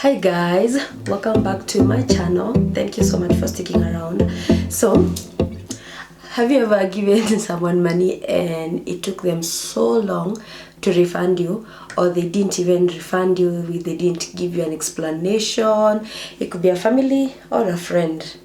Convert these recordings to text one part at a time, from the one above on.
Hi guys, welcome back to my channel. Thank you so much for sticking around. So, have you ever given someone money and it took them so long to refund you, or they didn't even refund you, they didn't give you an explanation? It could be a family or a friend.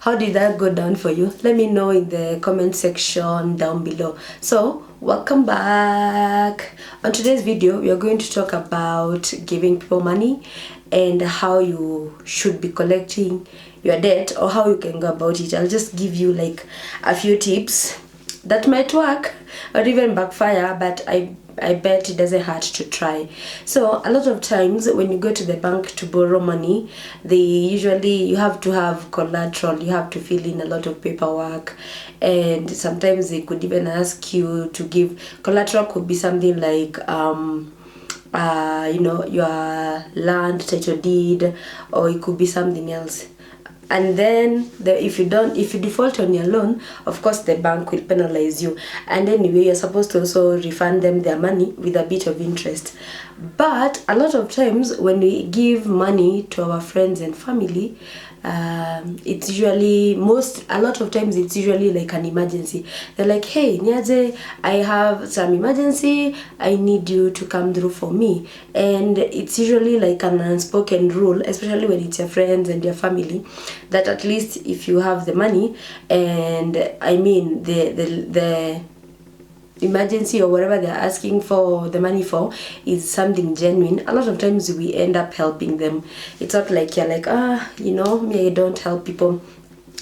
How did that go down for you? Let me know in the comment section down below. So, welcome back. On today's video, we are going to talk about giving people money and how you should be collecting your debt, or how you can go about it. I'll just give you like a few tips that might work or even backfire, but I bet it doesn't hurt to try. So a lot of times when you go to the bank to borrow money, you have to have collateral, you have to fill in a lot of paperwork, and sometimes they could even ask you to give collateral. Could be something like your land title deed, or it could be something else. And then if you default on your loan, of course the bank will penalize you, and anyway you're supposed to also refund them their money with a bit of interest. But a lot of times when we give money to our friends and family, it's usually like an emergency. They're like, hey Nyaze, I have some emergency, I need you to come through for me. And it's usually like an unspoken rule, especially when it's your friends and your family, that at least if you have the money, and I mean the emergency or whatever they're asking for the money for is something genuine, a lot of times we end up helping them. It's not like you're like, me, I don't help people.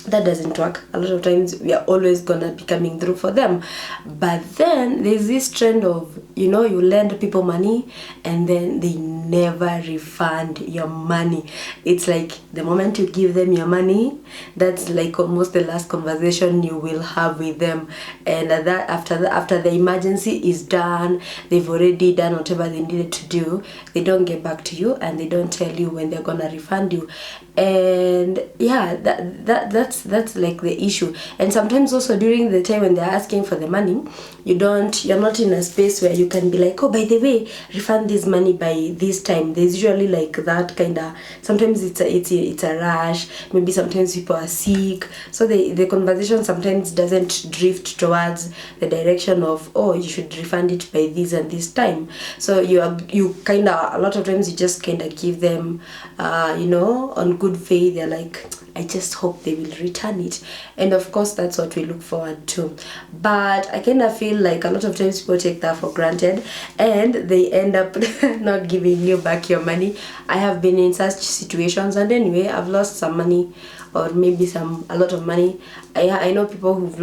That doesn't work. A lot of times we are always gonna be coming through for them. But then there's this trend of, you lend people money and then they never refund your money. It's like the moment you give them your money, that's like almost the last conversation you will have with them. And after the emergency is done, they've already done whatever they needed to do, they don't get back to you and they don't tell you when they're gonna refund you. And yeah, that's like the issue. And sometimes also during the time when they're asking for the money, you're not in a space where you can be like, oh, by the way, refund this money by this time. There's usually like that kind of, sometimes it's a rush, maybe sometimes people are sick, so the conversation sometimes doesn't drift towards the direction of, oh, you should refund it by this and this time. So you kind of, a lot of times you just kind of give them on good faith. They're like, I just hope they will return it. And of course that's what we look forward to. But I kind of feel like a lot of times people take that for granted and they end up not giving you back your money. I have been in such situations, and anyway I've lost some money, or maybe a lot of money. I know people who've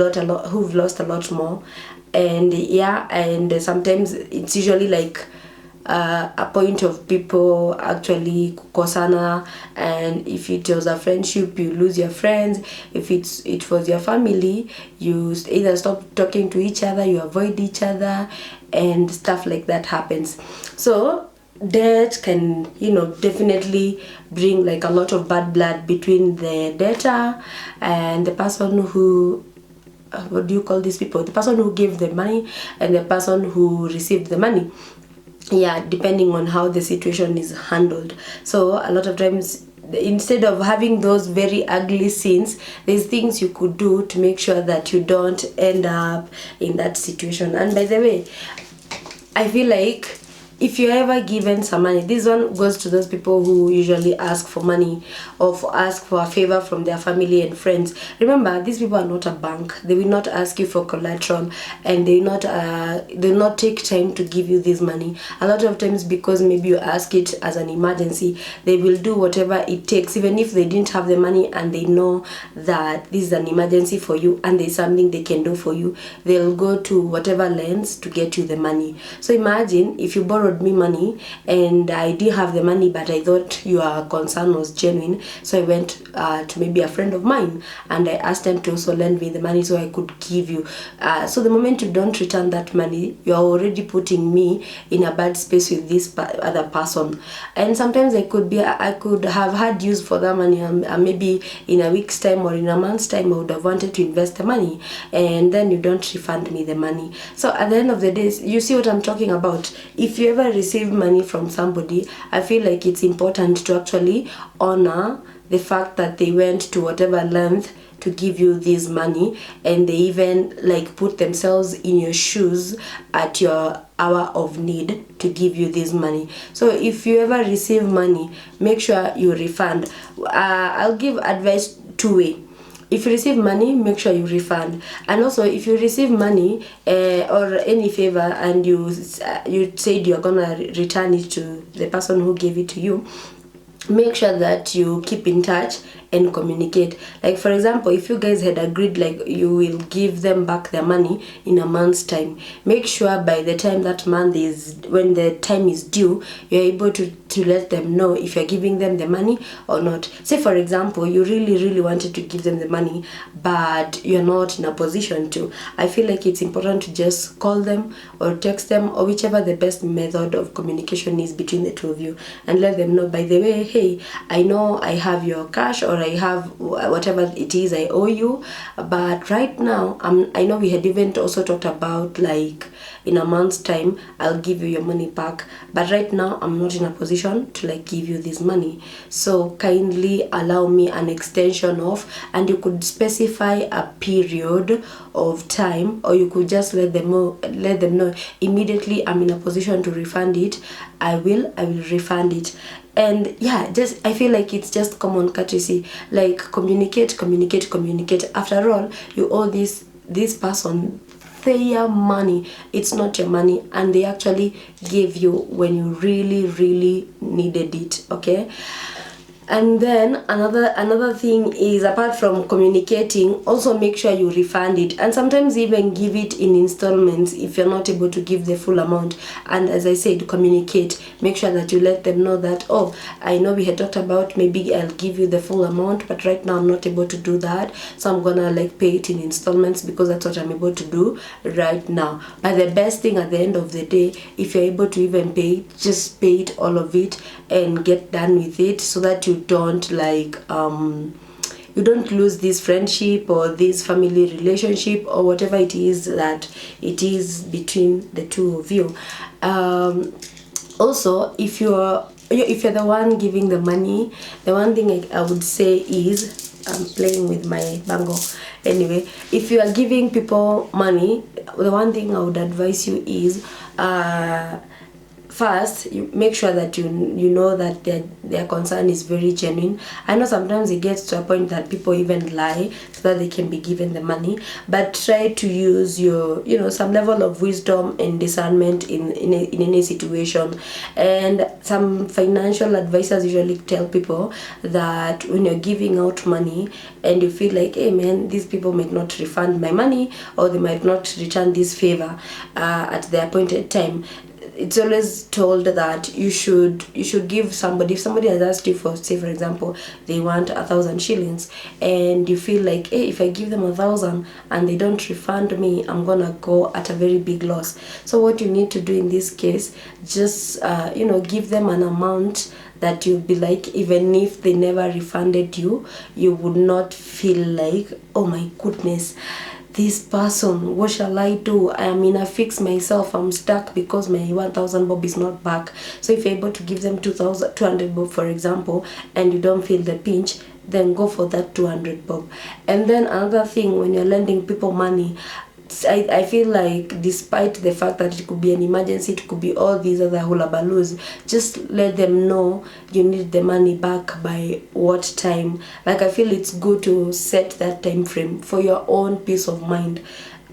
lost a lot more. And and sometimes it's usually like a point of people actually kukosana, and if it was a friendship, you lose your friends. If it was your family, you either stop talking to each other, you avoid each other, and stuff like that happens. So debt can definitely bring like a lot of bad blood between the debtor and the person who, what do you call these people, the person who gave the money and the person who received the money. Yeah, depending on how the situation is handled. So a lot of times, instead of having those very ugly scenes, there's things you could do to make sure that you don't end up in that situation. And by the way, I feel like if you're ever given some money, this one goes to those people who usually ask for money or ask for a favor from their family and friends. Remember, these people are not a bank. They will not ask you for collateral, and they will not take time to give you this money. A lot of times, because maybe you ask it as an emergency, they will do whatever it takes, even if they didn't have the money and they know that this is an emergency for you and there's something they can do for you. They'll go to whatever lengths to get you the money. So imagine if you borrow me money and I did have the money, but I thought your concern was genuine, so I went to maybe a friend of mine and I asked them to also lend me the money so I could give you. So the moment you don't return that money, you are already putting me in a bad space with this other person. And sometimes I could have had use for that money, and maybe in a week's time or in a month's time I would have wanted to invest the money, and then you don't refund me the money. So at the end of the day, you see what I'm talking about. If you ever receive money from somebody, I feel like it's important to actually honor the fact that they went to whatever length to give you this money, and they even like put themselves in your shoes at your hour of need to give you this money. So if you ever receive money, make sure you refund. I'll give advice two way. If you receive money, make sure you refund. And also, if you receive money or any favor, and you said you're gonna return it to the person who gave it to you, make sure that you keep in touch and communicate. Like for example, if you guys had agreed like you will give them back their money in a month's time, make sure by the time that month is, when the time is due, you're able to let them know if you're giving them the money or not. Say for example, you really wanted to give them the money, but you're not in a position to. I feel like it's important to just call them or text them, or whichever the best method of communication is between the two of you, and let them know, by the way, hey, I know I have your cash, or I have whatever it is I owe you, but right now I know we had even also talked about like in a month's time I'll give you your money back, but right now I'm not in a position to like give you this money, so kindly allow me an extension of, and you could specify a period of time, or you could just let them know immediately I'm in a position to refund it, I will refund it. And yeah, just I feel like it's just common courtesy, like communicate. After all, you owe this person their money. It's not your money, and they actually gave you when you really needed it. Okay. And then another thing is, apart from communicating, also make sure you refund it, and sometimes even give it in installments if you're not able to give the full amount. And as I said, communicate. Make sure that you let them know that, oh, I know we had talked about maybe I'll give you the full amount, but right now I'm not able to do that, so I'm gonna like pay it in installments because that's what I'm able to do right now. But the best thing at the end of the day, if you're able to even pay, just pay it, all of it, and get done with it, so that you don't like you don't lose this friendship or this family relationship or whatever it is that it is between the two of you. Also, if you're the one giving the money, the one thing I would say is, I'm playing with my bangle. Anyway, if you are giving people money, the one thing I would advise you is first, you make sure that you know that their concern is very genuine. I know sometimes it gets to a point that people even lie so that they can be given the money, but try to use your some level of wisdom and discernment in any situation. And some financial advisors usually tell people that when you're giving out money and you feel like, hey man, these people might not refund my money, or they might not return this favor at the appointed time, it's always told that you should give somebody, if somebody has asked you for, say for example, they want 1,000 shillings, and you feel like, hey, if I give them 1,000 and they don't refund me, I'm gonna go at a very big loss. So what you need to do in this case, just give them an amount that you'll be like, even if they never refunded you, you would not feel like, oh my goodness, this person, what shall I do? I am in a fix myself, I'm stuck because my 1,000 bob is not back. So if you're able to give them 200 bob, for example, and you don't feel the pinch, then go for that 200 bob. And then another thing, when you're lending people money, I feel like, despite the fact that it could be an emergency, it could be all these other hullabaloos, just let them know you need the money back by what time. Like, I feel it's good to set that time frame for your own peace of mind.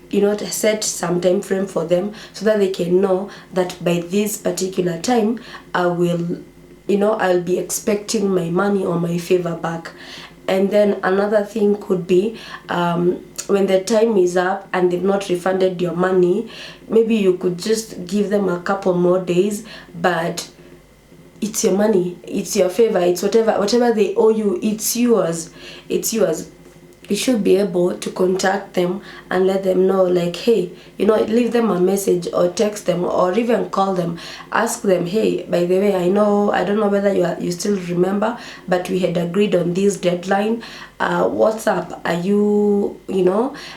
To set some time frame for them so that they can know that by this particular time I'll be expecting my money or my favor back. And then another thing could be, when the time is up and they've not refunded your money, maybe you could just give them a couple more days, but it's your money, it's your favor, it's whatever they owe you, it's yours. You should be able to contact them and let them know, like, hey, leave them a message or text them or even call them. Ask them, hey, by the way, I don't know whether you still remember, but we had agreed on this deadline. what's up, are you,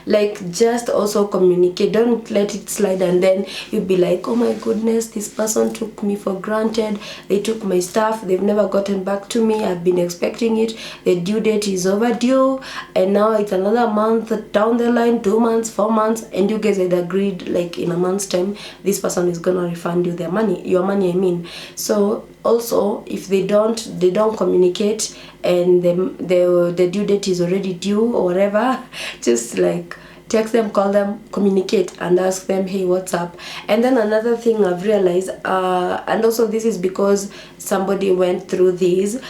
like, just also communicate. Don't let it slide and then you'll be like, oh my goodness, this person took me for granted, they took my stuff, they've never gotten back to me, I've been expecting it, the due date is overdue, and now it's another month down the line, 2 months, 4 months, and you guys had agreed like in a month's time this person is gonna refund you your money, I mean. So also, if they don't communicate and the due date is already due or whatever, just like text them, call them, communicate, and ask them, hey, what's up. And then another thing I've realized, and also this is because somebody went through this,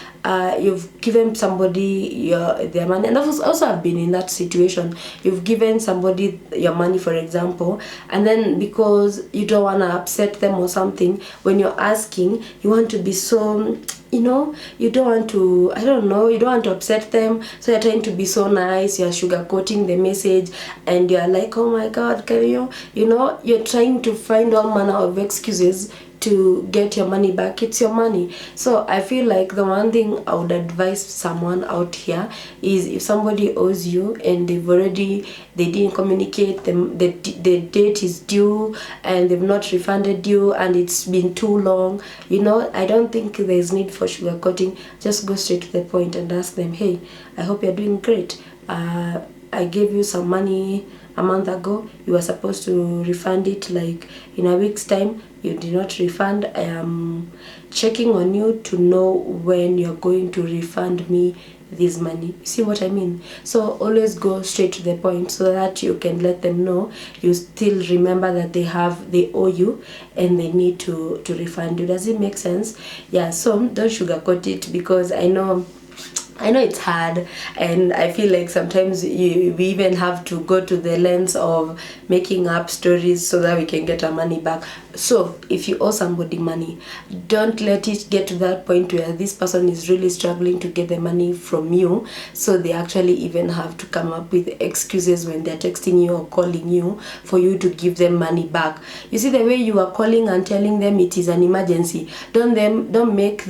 you've given somebody their money, and also I've been in that situation. You've given somebody your money, for example, and then because you don't want to upset them or something, when you're asking, you want to be so, you don't want to, you don't want to upset them, so you're trying to be so nice, you're sugarcoating the message, and you're like, oh my god, can you're trying to find all manner of excuses to get your money back. It's your money. So I feel like the one thing I would advise someone out here is, if somebody owes you and they didn't communicate, the date is due and they've not refunded you and it's been too long, I don't think there's need for sugarcoating. Just go straight to the point and ask them, hey, I hope you're doing great. I gave you some money a month ago, you were supposed to refund it like in a week's time, you did not refund. I am checking on you to know when you're going to refund me this money. You see what I mean? So always go straight to the point so that you can let them know you still remember that they owe you and they need to refund you. Does it make sense? Yeah, so don't sugarcoat it, because I know it's hard, and I feel like sometimes we even have to go to the lengths of making up stories so that we can get our money back. So if you owe somebody money, don't let it get to that point where this person is really struggling to get the money from you, so they actually even have to come up with excuses when they're texting you or calling you for you to give them money back. You see, the way you are calling and telling them it is an emergency, don't make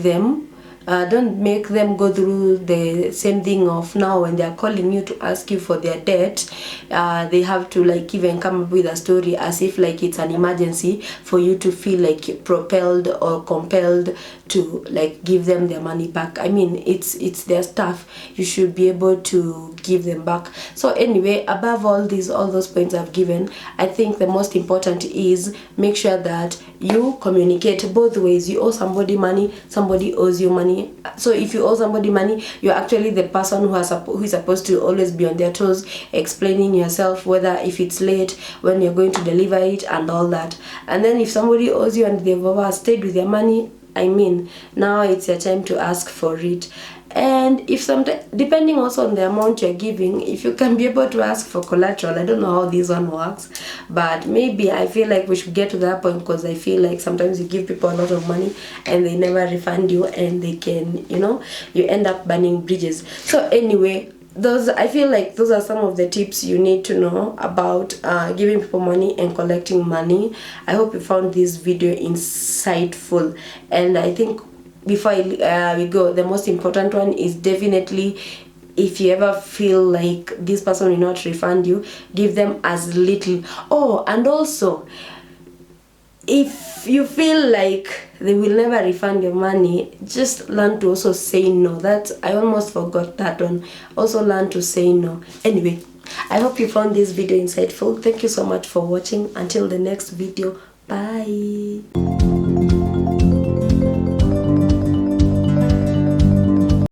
them go through the same thing of now when they're calling you to ask you for their debt. They have to like even come up with a story as if like it's an emergency for you to feel like propelled or compelled to like give them their money back. I mean, it's their stuff. You should be able to give them back. So anyway, above all those points I've given, I think the most important is make sure that you communicate both ways. You owe somebody money, somebody owes you money. So if you owe somebody money, you're actually the person who is supposed to always be on their toes, explaining yourself, whether if it's late, when you're going to deliver it, and all that. And then if somebody owes you and they've overstayed with their money, I mean, now it's your time to ask for it. And if depending also on the amount you're giving, if you can be able to ask for collateral, I don't know how this one works, but maybe I feel like we should get to that point, because I feel like sometimes you give people a lot of money and they never refund you, and they can, you end up burning bridges. So anyway, I feel like those are some of the tips you need to know about giving people money and collecting money. I hope you found this video insightful, and I think before we go, the most important one is definitely, if you ever feel like this person will not refund you, give them as little. Oh, and also, if you feel like they will never refund your money, just learn to also say no. I almost forgot that one. Also learn to say no. Anyway, I hope you found this video insightful. Thank you so much for watching. Until the next video, bye.